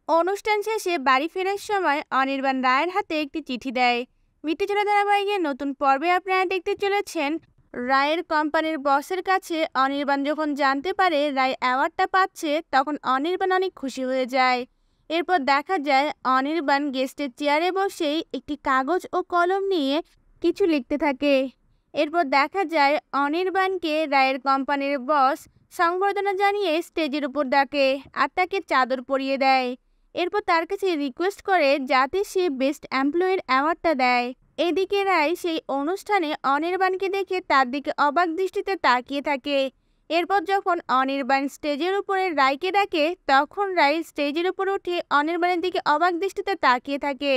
অনুষ্ঠান শেষে বাড়ি ফেরার সময় অনির্বাণ রায়ের হাতে একটি চিঠি দেয়। মিত্রচুলা ধারাবাহিকের নতুন পর্বে আপনারা দেখতে চলেছেন রায়ের কোম্পানির বসের কাছে অনির্বাণ যখন জানতে পারে রায় অ্যাওয়ার্ডটা পাচ্ছে, তখন অনির্বাণ অনেক খুশি হয়ে যায়। এরপর দেখা যায় অনির্বাণ গেস্টের চেয়ারে বসেই একটি কাগজ ও কলম নিয়ে কিছু লিখতে থাকে। এরপর দেখা যায় অনির্বাণকে রায়ের কোম্পানির বস সংবর্ধনা জানিয়ে স্টেজের উপর ডাকে আর তাকে চাদর পরিয়ে দেয়। এরপর তার কাছে রিকোয়েস্ট করে যাতে সে বেস্ট এমপ্লয়ির অ্যাওয়ার্ডটা দেয়। এদিকে রায় সেই অনুষ্ঠানে অনির্বাণকে দেখে তার দিকে অবাক দৃষ্টিতে তাকিয়ে থাকে। এরপর যখন অনির্বাণ স্টেজের উপরে রায়কে ডাকে, তখন রায় স্টেজের উপর উঠে অনির্বাণের দিকে অবাক দৃষ্টিতে তাকিয়ে থাকে।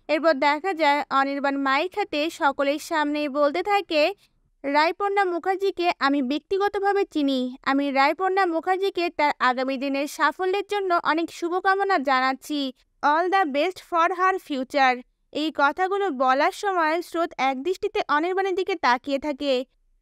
এরপর দেখা যায় অনির্বাণ মাইক হাতে সকলের সামনেই বলতে থাকে, রায়পর্ণা মুখার্জিকে আমি ব্যক্তিগতভাবে চিনি। আমি রায়পর্ণা মুখার্জিকে তার আগামী দিনের সাফল্যের জন্য অনেক শুভকামনা জানাচ্ছি। All the best for her future. এই কথাগুলো বলার সময় স্রোত একদৃষ্টিতে অনির্বাণের দিকে তাকিয়ে থাকে।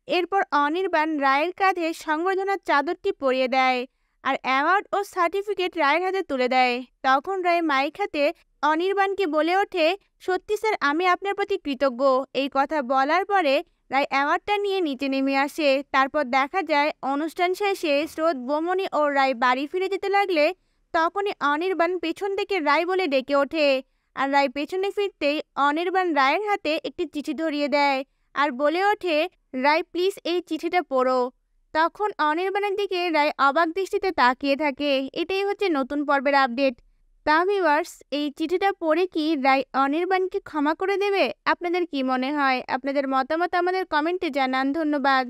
এরপর অনির্বাণ রায়ের কাঁধে সংবর্ধনার চাদরটি পরিয়ে দেয় আর অ্যাওয়ার্ড ও সার্টিফিকেট রায়ের হাতে তুলে দেয়। তখন রায় মাইক হাতে অনির্বাণকে বলে ওঠে, সত্যি স্যার, আমি আপনার প্রতি কৃতজ্ঞ। এই কথা বলার পরে রায় অ্যাওয়ার্ডটা নিয়ে নিচে নেমে আসে। তারপর দেখা যায় অনুষ্ঠান শেষে স্রোত, বৌমনি ও রায় বাড়ি ফিরে যেতে লাগলে তখনই অনির্বাণ পেছন থেকে রায় বলে ডেকে ওঠে। আর রায় পেছনে ফিরতেই অনির্বাণ রায়ের হাতে একটি চিঠি ধরিয়ে দেয় আর বলে ওঠে, রায় প্লিজ এই চিঠিটা পড়ো। তখন অনির্বাণের দিকে রায় অবাক দৃষ্টিতে তাকিয়ে থাকে। এটাই হচ্ছে নতুন পর্বের আপডেট। তা ভিউয়ার্স, এই চিঠিটা পড়ে কি রায় অনির্বাণকে ক্ষমা করে দেবে? আপনাদের কি মনে হয়? আপনাদের মতামত আমাদের কমেন্টে জানান। ধন্যবাদ।